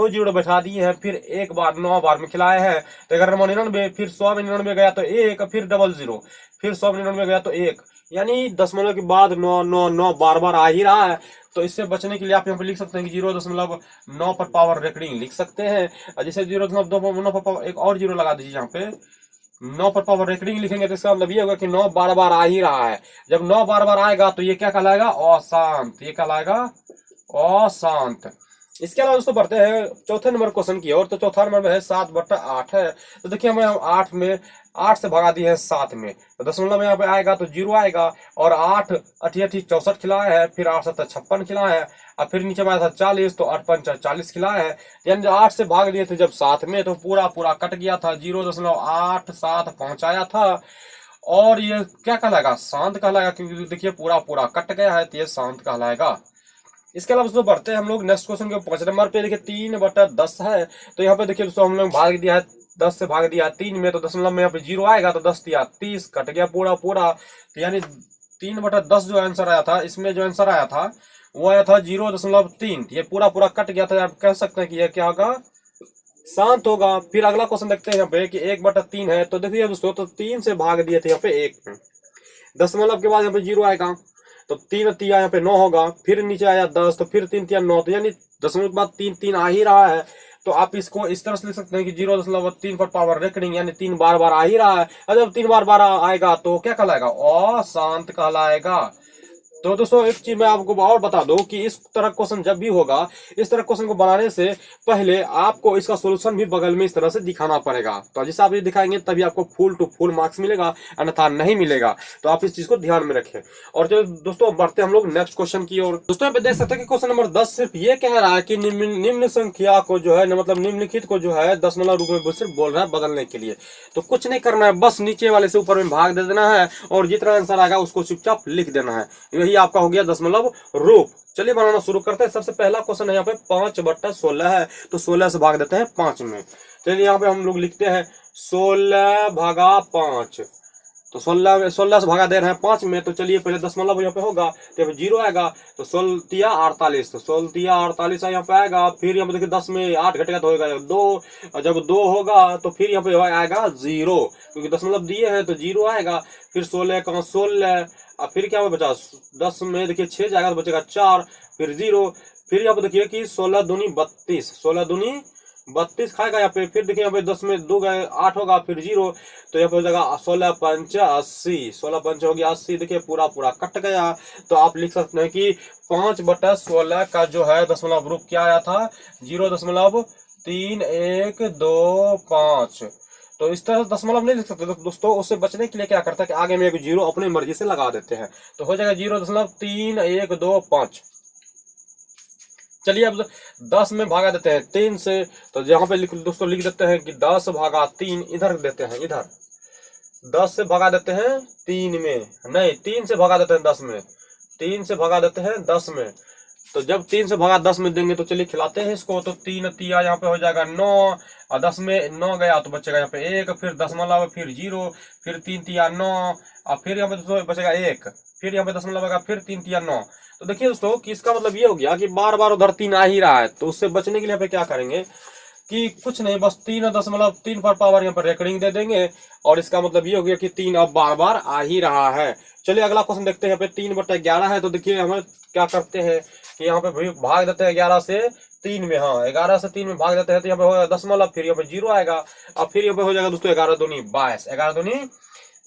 जीरो बैठा दिए हैं, फिर 1 बार 9 बार में खिलाए हैं। तो 1199, फिर 100 में 99 गया तो 1, फिर 00, फिर 100 में 99 गया तो 1, यानी दशमलव के बाद 9 9 9 बार बार आ ही रहा है। तो इससे बचने के लिए आप यहाँ पे लिख सकते हैं कि 0.9 पर पावर रेकरिंग लिख सकते हैं। जैसे 0.9 पर पावर एक और जीरो लगा दीजिए यहाँ पे, 9 पर पावर रेकरिंग लिखेंगे तो इसका मतलब ये होगा कि 9 बार बार आ ही रहा है। जब 9 बार बार आएगा तो ये क्या कहलाएगा, अशांत, ये कहलाएगा अशांत। इसके अलावा दोस्तों बढ़ते हैं चौथे नंबर क्वेश्चन की ओर। तो चौथा नंबर में है 7/8 है। तो देखिए हमें 8 से भगा दिए हैं 7 में, तो दशमलव में यहाँ पे आएगा तो 0 आएगा। और 8 8 64 खिलाया है, फिर 8 7 56 खिलाया है, और फिर नीचे में आया था 40, तो 8 5 40 खिलाया है। यानी जो 8 से भाग दिए थे जब 7 में, तो पूरा पूरा कट गया था, 0.87 पहुंचाया था। और ये क्या कहलाएगा, शांत कहलाएगा, क्योंकि देखिए पूरा पूरा कट गया है, तो ये शांत कहलाएगा। इसके अलावा दोस्तों बढ़ते हैं हम लोग नेक्स्ट क्वेश्चन के 5 नंबर पे। देखिए 3/10 है। तो यहाँ पे देखिए दोस्तों हम लोग भाग दिया है 10 से भाग दिया 3 में, तो दशमलव में यहाँ पे 0 आएगा, तो 10 दिया 30, कट गया पूरा पूरा। तो यानी 3/10 जो आंसर आया था, इसमें जो आंसर आया था वो आया था 0.3। ये पूरा पूरा कट गया था। आप कह सकते हैं कि यह क्या होगा, शांत होगा। फिर अगला क्वेश्चन देखते हैं यहाँ पे कि 1/3 है। तो देखिए दोस्तों तो 3 से भाग दिए थे यहाँ पे 1 में, दशमलव के बाद यहाँ पे 0 आएगा, तो 3 तिया यहाँ पे 9 होगा, फिर नीचे आया 10, तो फिर 3 तिया 9, तो यानी दशमलव के बाद 3 3 आ ही रहा है। तो आप इसको इस तरह से लिख सकते हैं कि 0.3 पर पावर रेकरिंग, यानी 3 बार बार आ ही रहा है। और जब 3 बार बार आएगा तो क्या कहलाएगा, अशांत कहलाएगा। तो दोस्तों एक चीज मैं आपको और बता दूं कि इस तरह क्वेश्चन जब भी होगा, इस तरह क्वेश्चन को बनाने से पहले आपको इसका सॉल्यूशन भी बगल में इस तरह से दिखाना पड़ेगा। तो जैसे आप ये दिखाएंगे तभी आपको फुल टू फुल मार्क्स मिलेगा, अन्यथा नहीं मिलेगा। तो आप इस चीज को ध्यान में रखें। और जो दोस्तों बढ़ते हम लोग नेक्स्ट क्वेश्चन की ओर। दोस्तों यहाँ पे देख सकते हैं कि क्वेश्चन नंबर 10 सिर्फ ये कह रहा है कि निम्न संख्या को जो है, मतलब निम्नलिखित को जो है दशमलव रूप में सिर्फ बोल रहा है बदलने के लिए। तो कुछ नहीं करना है, बस नीचे वाले से ऊपर में भाग दे देना है, और जितना आंसर आएगा उसको चुपचाप लिख देना है। यही आपका हो गया दशमलव रूप। चलिए बनाना शुरू करते हैं। सबसे पहला क्वेश्चन है यहाँ पे 5/16 है, तो 16 से भाग देते हैं 5 में। चलिए यहाँ पे हम लोग लिखते हैं 16 भागा 5। तो 16 से भगा दे रहे हैं 5 में, तो चलिए पहले दशमलव यहाँ पे होगा तो यहाँ पे 0 आएगा, तो 16 तिया 48, तो 16 तिया 48 यहाँ पे आएगा। फिर यहाँ पे देखिए 10 में 8 घटेगा तो होगा 2, और जब 2 होगा तो फिर यहाँ पे आएगा 0, क्योंकि दशमलव दिए हैं तो 0 आएगा। फिर 16 का 16, और फिर क्या बचा 10 में देखिए 6 जाएगा तो बचेगा 4, फिर 0। फिर यहाँ पे देखिए कि 16 दूनी 32, 16 दूनी 32 खाएगा यहाँ पे। फिर देखिए यहाँ पे 10 में 2 गए 8 होगा, फिर 0, तो यहाँ पे हो जाएगा 16 पंच 80, 16 पंच हो गया 80। देखिए पूरा पूरा कट गया। तो आप लिख सकते हैं कि 5/16 का जो है दशमलव रूप क्या आया था, 0.3125। तो इस तरह दशमलव नहीं लिख सकते दोस्तों। उससे बचने के लिए क्या करता है कि आगे में एक 0 अपनी मर्जी से लगा देते हैं, तो हो जाएगा 0.3125। चलिए अब 10 में भागा देते हैं 3 से, तो यहाँ पे दोस्तों लिख देते हैं कि 10 भागा 3, इधर देते हैं, इधर 10 से भगा देते हैं 3 में, नहीं 3 से भगा देते हैं 10 में, 3 से भगा देते हैं 10 में। तो जब 3 से भगा 10 में देंगे तो चलिए खिलाते हैं इसको। तो 3 तिया यहाँ पे हो जाएगा 9, और 10 में 9 गया तो बचेगा यहाँ पे 1, फिर दशमलव, फिर 0, फिर 3 तिया 9, और फिर यहाँ पे बचेगा 1, फिर यहाँ पे दशमलव लगा, फिर 3 तिया 9। तो देखिए दोस्तों कि इसका मतलब ये हो गया कि बार बार उधर 3 आ ही रहा है। तो उससे बचने के लिए यहाँ पे क्या करेंगे कि कुछ नहीं, बस 3.3 पर पावर यहाँ पर रेकरिंग दे देंगे, और इसका मतलब ये हो गया कि 3 अब बार बार आ ही रहा है। चलिए अगला क्वेश्चन देखते हैं। यहाँ पे 3/11 है, तो देखिए हमें क्या करते हैं कि यहाँ पे भाग देते हैं 11 से 3 में, हाँ 11 से 3 में भाग देते हैं, तो यहाँ पे होगा दशमलव, फिर यहाँ पे 0 आएगा, और फिर यहाँ पे हो जाएगा दोस्तों 11 दूनी 22, 11 दूनी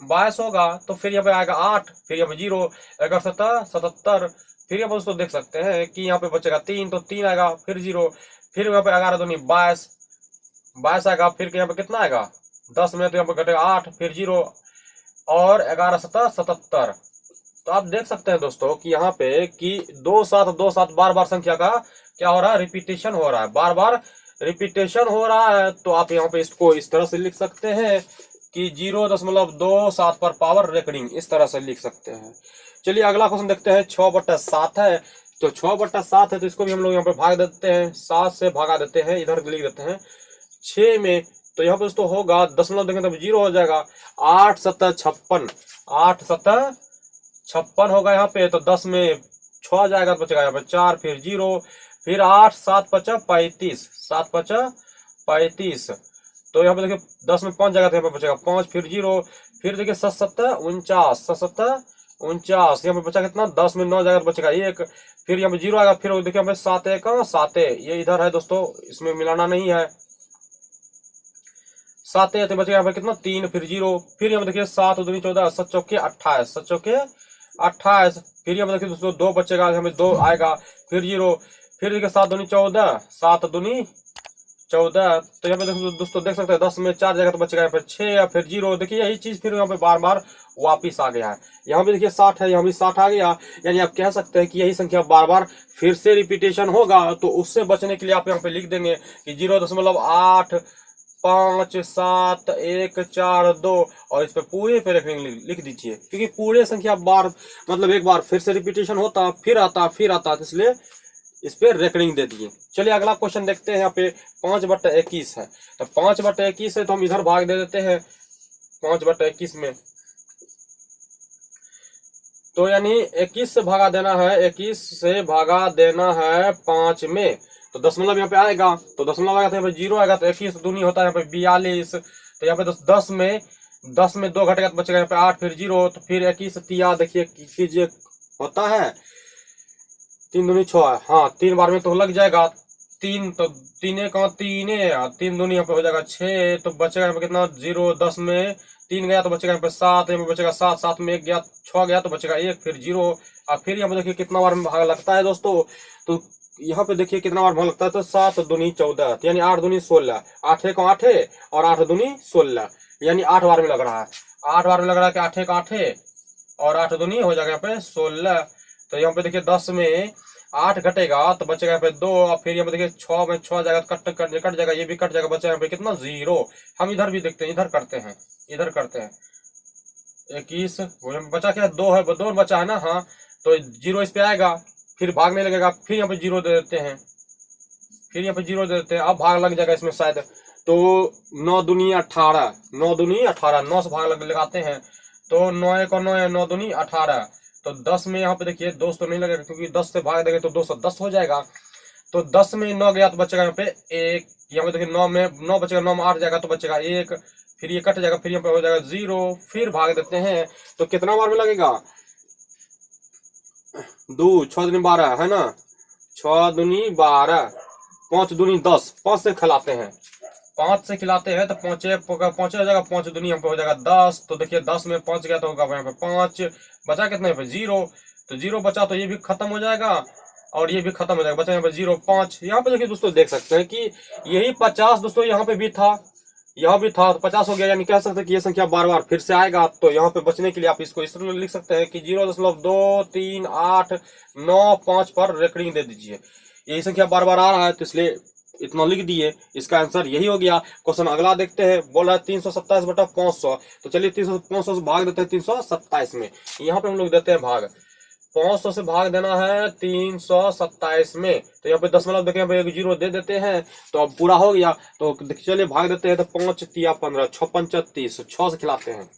22 होगा। तो फिर यहाँ पे आएगा 8, फिर यहाँ पे 0, 11 7 77, फिर यहाँ पे दोस्तों देख सकते हैं कि यहाँ पे बचेगा 3, तो 3 आएगा, फिर 0, फिर यहाँ पे 11 दूनी 22, 22 आएगा, फिर यहाँ पे कितना आएगा 10 में, तो यहाँ पे घटेगा 8, फिर 0, और 11 7 77। तो आप देख सकते हैं दोस्तों कि यहाँ पे कि 2 7 2 7 बार बार संख्या का क्या हो रहा है, रिपीटेशन हो रहा है, बार बार रिपीटेशन हो रहा है। तो आप यहाँ पे इसको इस तरह से लिख सकते हैं कि 0.27 पर पावर रेकरिंग, इस तरह से लिख सकते हैं। चलिए अगला क्वेश्चन देखते हैं। 6/7 है, तो 6/7 है, तो इसको भी हम लोग यहाँ पे भाग देते हैं, 7 से भागा देते हैं, इधर लिख देते हैं 6 में। तो यहाँ पे दोस्तों होगा दशमलव देंगे तो 0 हो जाएगा, 8 7 56, 8 7 56 होगा यहाँ पे। तो 10 में 6 जाएगा तो बचेगा यहाँ पे 4, फिर 0, फिर 8 7 5 35, 7 5 35। तो यहाँ पे देखिए 10 में 5 जाएगा तो यहाँ पे बचेगा 5, फिर 0, फिर देखिए 7 7 49, 7 7 49, यहाँ पे बचा कितना 10 में 9 जाएगा तो बचेगा 1, फिर यहाँ पे 0 आएगा, फिर देखिए यहाँ पे 7 1 7, ये इधर है दोस्तों, इसमें मिलाना नहीं है, 7 तो बचेगा यहाँ पे कितना 3, फिर 0, फिर यहाँ पे देखिए 7 दूनी 14, 7 चौके 28, 7 चौके 28, फिर यहाँ पे देखिए दोस्तों 2 बचेगा, यहाँ पे 2 आएगा, फिर 0, फिर देखिए 7 दूनी 14, 7 दूनी 14। तो यहाँ पे दोस्तों देख सकते हैं 10 में 4 जाएगा तो बचेगा यहाँ पे 6, फिर 0। देखिए यही चीज फिर यहाँ पे बार बार वापिस आ गया है। यहाँ पे देखिए 60 है, यहाँ भी 60 आ गया, यानी आप कह सकते हैं कि यही संख्या बार बार फिर से रिपीटेशन होगा। तो उससे बचने के लिए आप यहाँ पे लिख देंगे कि 0.8 5 7 1 4 2, और इस पे पूरे पे लिख दीजिए, क्योंकि पूरे संख्या बार मतलब एक बार फिर से रिपीटेशन होता, फिर आता, इसलिए इस पे रेकरिंग दे दिए। चलिए अगला क्वेश्चन देखते हैं। यहाँ पे 5/21 है, तो 5/21 है, तो हम इधर भाग दे देते हैं 5/21 में। तो यानी 21 से भागा देना है, 21 से भागा देना है 5 में, तो दशमलव यहाँ पे आएगा, तो दशमलव आएगा तो यहाँ पे 0 आएगा, तो 21 दूनी होता है यहाँ पे 42। तो यहाँ पे 10 में 2 घटेगा तो बचेगा यहाँ पे 8, फिर 0, तो फिर 21 तिया देखिए कीजिए होता है 3 दूनी 6, हाँ 3 बार में तो लग जाएगा 3, तो 3 3 दूनी यहाँ पे हो जाएगा 6, तो बचेगा यहाँ पे कितना 0, 10 में 3 गया तो बचेगा यहाँ पे 7, यहाँ पे बचेगा 7, 7 में 1 गया 6 गया तो बचेगा 1, फिर 0, और फिर यहाँ पे देखिए कितना बार में भाग लगता है दोस्तों। तो यहाँ पे देखिए कितना बार भाग लगता है, तो 7 दूनी 14, यानी 8 दूनी 16, 8 1 8 और 8 दूनी 16, यानी 8 बार में लग रहा है, 8 बार में लग रहा है कि 8 1 8 और 8 दूनी हो जाएगा यहाँ पे 16। तो यहाँ पे देखिए 10 में 8 घटेगा तो बचेगा यहाँ पे 2, और फिर यहाँ पे देखिए 6 में 6 जाएगा तो कट जाएगा, ये भी कट जाएगा, बचेगा यहाँ पे कितना 0। हम इधर भी देखते हैं, इधर करते हैं 21, बचा क्या 2 है, 2 बचा है ना, हाँ तो 0 इस पे आएगा, फिर भागने लगेगा, फिर यहाँ पे 0 दे देते हैं, अब भाग लग जाएगा इसमें शायद। तो 9 दूनी 18, 9 दूनी 18, 9 से भाग लगाते हैं तो 9 एक और 9 है, 9 दूनी 18। तो 10 में यहाँ पे देखिए 2 तो नहीं लगेगा, क्योंकि 10 से भाग देंगे तो 210 हो जाएगा। तो 10 में 9 गया तो बचेगा यहाँ पे एक। यहाँ पे देखिए 9 में 9 बचेगा, 9 में 8 जाएगा तो बचेगा एक। फिर ये कट जाएगा, फिर यहाँ पे हो जाएगा 0। फिर भाग देते हैं तो कितना बार में लगेगा, 2 6 दूनी 12 है ना, 6 दूनी 12, 5 दूनी 10, 5 से खिलाते हैं, 5 से खिलाते हैं तो पहुंचे हो जाएगा, 5 दूनी यहाँ पे हो जाएगा 10। तो देखिए 10 में 5 गया तो होगा यहाँ पे 5, बचा कितना यहाँ पे 0। तो 0 बचा तो ये भी खत्म हो जाएगा और ये भी खत्म हो जाएगा, बचा यहाँ पे 0 5। यहाँ पे देखिए दोस्तों देख सकते हैं कि यही 50 दोस्तों यहाँ पे भी था, यहाँ भी था, तो 50 हो गया। यानी कह सकते हैं कि ये संख्या बार बार फिर से आएगा। तो यहाँ पे बचने के लिए आप इसको इस तरह लिख सकते हैं कि 0.23895 पर रेकरिंग दे दीजिए। यही संख्या बार बार आ रहा है तो इसलिए इतना लिख दिए, इसका आंसर यही हो गया। क्वेश्चन अगला देखते हैं, बोला है 327/500। तो चलिए 500 से भाग देते हैं 327 में। यहाँ पे हम लोग देते हैं भाग, 500 से भाग देना है 327 में। तो यहाँ पे दशमलव देखें, यहाँ पे एक 0 दे देते हैं तो अब पूरा हो गया। तो चलिए भाग देते हैं, तो 5 तिया 15, 6 पंचा 30, 6 से खिलाते हैं।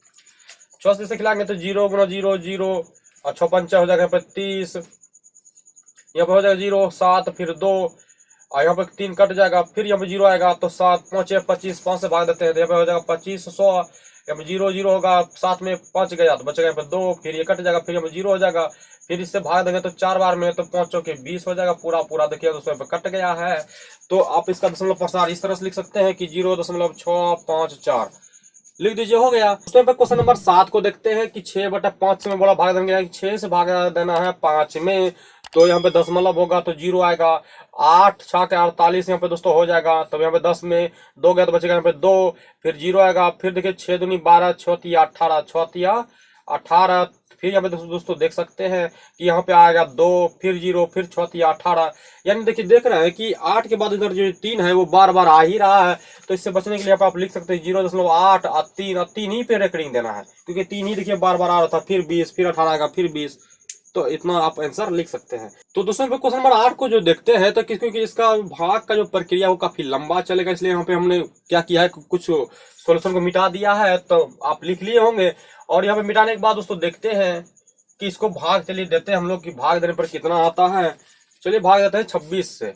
6 से खिलाएंगे तो 0 गुना 0 0 और 6 पंचा हो जाएगा यहाँ पे 30, यहाँ पे हो जाएगा 0 7, फिर 2 और यहाँ पे 3 कट जाएगा, फिर यहाँ पे 0 आएगा तो 7 5 25, 5 से भाग देते हैं तो यहाँ पे हो जाएगा 2500। यहाँ पे 0 0 होगा, 7 में 5 गया तो बचेगा यहाँ पे 2, फिर ये कट जाएगा, फिर यहाँ पे 0 हो जाएगा, फिर इससे भाग देंगे तो 4 बार में तो 5 चौके 20 हो जाएगा पूरा पूरा। देखिए दोस्तों यहाँ पे कट गया है। तो आप इसका दशमलव प्रसार इस तरह से लिख सकते हैं कि 0.654 लिख दीजिए, हो गया। दोस्तों पे क्वेश्चन नंबर 7 को देखते हैं कि 6/5 में बड़ा भाग देंगे, 6 से भाग देना है 5 में। तो यहाँ पे दशमलव होगा तो 0 आएगा, 8 6 के 48 यहाँ पे दोस्तों हो जाएगा। तो यहाँ पे 10 में 2 गया तो बचेगा यहाँ पे 2, फिर 0 आएगा, फिर देखिए 6 दूनी 12, 6 तिया 18, 6 तिया 18। फिर यहाँ पे दोस्तों देख सकते हैं कि यहाँ पे आएगा 2, फिर 0, फिर 6 तिया 18। यानी देखिए देख रहे हैं कि 8 के बाद इधर जो 3 है वो बार बार आ ही रहा है। तो इससे बचने के लिए आप लिख सकते हैं 0.8 और 3 ही पे रेकरिंग देना है, क्योंकि 3 ही देखिए बार बार आ रहा था, फिर 20, फिर 18 आएगा, फिर 20। तो इतना आप आंसर लिख सकते हैं। तो दोस्तों क्वेश्चन नंबर 8 को जो देखते हैं तो क्योंकि इसका भाग का जो प्रक्रिया वो काफी लंबा चलेगा, इसलिए यहाँ पे हमने क्या किया है, कुछ सॉल्यूशन को मिटा दिया है। तो आप लिख लिए होंगे। और यहाँ पे मिटाने के बाद दोस्तों देखते हैं कि इसको भाग चलिए देते हैं हम लोग कि भाग देने पर कितना आता है। चलिए भाग देते हैं 26 से।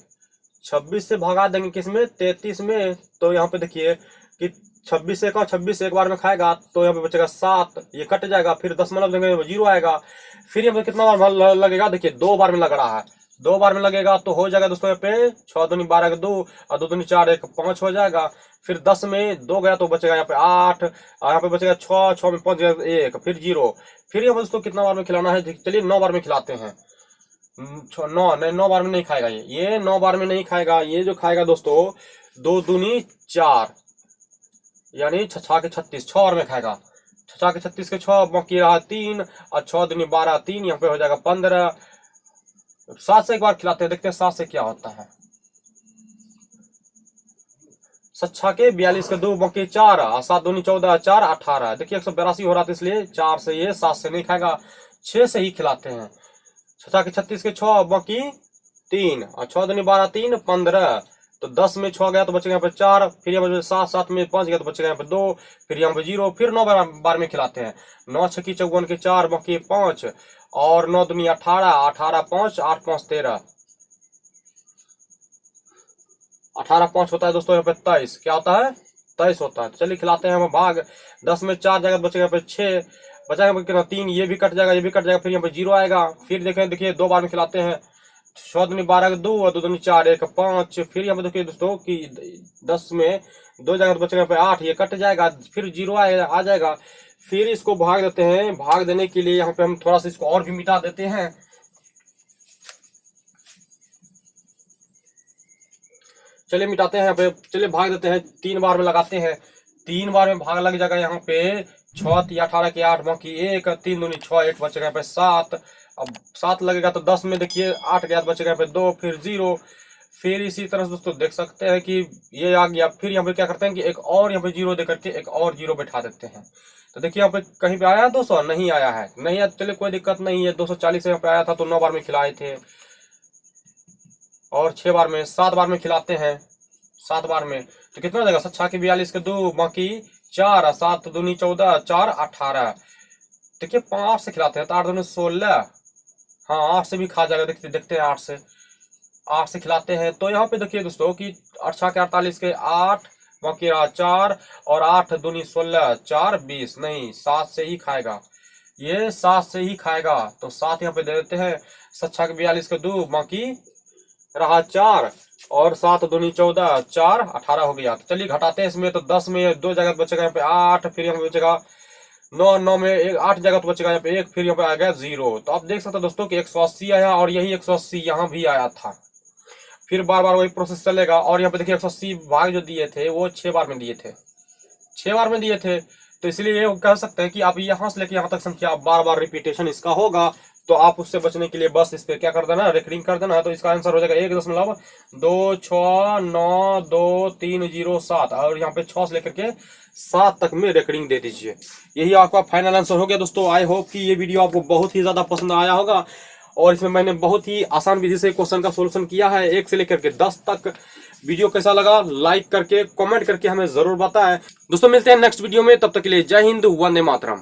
26 से भगा देंगे किसमें, 33 में। तो यहाँ पे देखिए कि 26 से 26 एक बार में खाएगा तो यहाँ पे बचेगा 7, ये कट जाएगा, फिर दशमलव देंगे 0 आएगा। फिर यहाँ पे कितना बार लगेगा, देखिए 2 बार में लग रहा है, 2 बार में लगेगा तो हो जाएगा दोस्तों यहाँ पे 6 दूनी 12 के 2 और 2 दूनी 4 1 5 हो जाएगा। फिर 10 में 2 गया तो बचेगा यहाँ पे 8 और यहाँ पे बचेगा 6, 6 में 5 गया 1, फिर 0। फिर यहाँ पे दोस्तों कितना बार में खिलाना है, चलिए 9 बार में खिलाते हैं। 9 बार में नहीं खाएगा, ये 9 बार में नहीं खाएगा। ये जो खाएगा दोस्तों 2 दूनी 4 यानी 6 के 36, 6 बार में खाएगा। 6 के 36 के 6 बाकी रहा 3 और 6 दूनी 12, 3 यहाँ पे हो जाएगा 15। 7 से एक बार खिलाते हैं, देखते हैं 7 से क्या होता है। 6 के 42 के 2 बाकी 4 और 7 दूनी 14, 4 18। देखिए 182 हो रहा था, इसलिए 4 से ये 7 से नहीं खाएगा, 6 से ही खिलाते हैं। 6 के 36 के 6 बाकी 3 और 6 दूनी 12, 3 15। तो 10 में 6 गया तो बचेगा यहाँ पे 4, फिर यहाँ पे 7, 7 में 5 गया तो बचेगा यहाँ पे 2, फिर यहाँ पे 0, फिर 9 बार में खिलाते हैं। 9 6 54 के 4 बाकी 5 और 9 दूनी 18, 18 5 8 5 13, 18 5 होता है दोस्तों यहाँ पे 23। क्या होता है, 23 होता है। तो चलिए खिलाते हैं हम भाग। 10 में 4 जाएगा तो बचेगा यहाँ पे 6, बचेगा कितना 3, ये भी कट जाएगा, ये भी कट जाएगा, फिर यहाँ पे 0 आएगा। फिर देखें देखिए 2 बार में खिलाते हैं। 6 दूनी 12 के 2 और 2 दूनी 4 1 5। फिर यहाँ पे देखिए दोस्तों कि 10 में 2 जाएगा तो बचेगा यहाँ पे 8, ये कट जाएगा, फिर 0 आ जाएगा। फिर इसको भाग देते हैं। भाग देने के लिए यहाँ पे हम थोड़ा सा इसको और भी मिटा देते हैं। चलिए मिटाते हैं यहाँ पे, चलिए भाग देते हैं, 3 बार में लगाते हैं। 3 बार में भाग लग जाएगा यहाँ पे 6 या 18 के 8 बाकी 1, 3 दूनी 6 1 बचेगा यहाँ पे 7। अब 7 लगेगा तो 10 में देखिए 8 गया तो बचेगा यहाँ पे 2, फिर 0। फिर इसी तरह से दोस्तों देख सकते हैं कि ये आ गया। फिर यहाँ पे क्या करते हैं कि एक और यहाँ पे 0 दे करके एक और 0 बैठा देते हैं। तो देखिए यहाँ पे कहीं पे आया है 200, नहीं आया है, नहीं आया, चलिए कोई दिक्कत नहीं है। 240 यहाँ पे आया था तो 9 बार में खिलाए थे और 6 बार में 7 बार में खिलाते हैं। 7 बार में तो कितना देगा, 6 के 42 के 2 बाकी 4, 7 दूनी 14, 4 18। देखिए 5 से खिलाते हैं तो 8 दूनी 16। हाँ 8 से भी खा जाएगा, देखते देखते हैं 8 से खिलाते हैं तो यहाँ पे देखिए दोस्तों कि 8 छः के 48 के 8, बाकी रहा 4 और 8 दूनी 16, 4 20, नहीं 7 से ही खाएगा, ये 7 से ही खाएगा तो 7 यहाँ पे दे देते हैं। 7 छः के 42 के 2, बाकी रहा 4 और 7 दूनी 14, 4 18 हो गया। तो चलिए घटाते हैं इसमें, तो 10 में 2 जगह बचेगा यहाँ पे 8, फिर यहाँ पे बचेगा 9, 9 में 8 जगह तो बचेगा यहाँ पे 1, फिर यहाँ पे आ गया 0। तो आप देख सकते हैं दोस्तों कि 180 आया और यही 180 यहाँ भी आया था। फिर बार बार वही प्रोसेस चलेगा और यहाँ पे देखिए 180 भाग जो दिए थे वो 6 बार में दिए थे, 6 बार में दिए थे। तो इसलिए ये कह सकते हैं कि आप यहाँ से लेके यहाँ तक संख्या बार बार रिपीटेशन इसका होगा, तो आप उससे बचने के लिए बस इस पे क्या कर देना, रेकरिंग कर देना। तो इसका आंसर हो जाएगा 1.26922307 और यहाँ पे 6 से लेकर के 7 तक में रेकरिंग दे दीजिए। यही आपका फाइनल आंसर हो गया दोस्तों। आई होप कि ये वीडियो आपको बहुत ही ज्यादा पसंद आया होगा और इसमें मैंने बहुत ही आसान विधि से क्वेश्चन का सॉल्यूशन किया है 1 से लेकर के 10 तक। वीडियो कैसा लगा लाइक करके कमेंट करके हमें जरूर बताएं। दोस्तों मिलते हैं नेक्स्ट वीडियो में, तब तक के लिए जय हिंद, वंदे मातरम।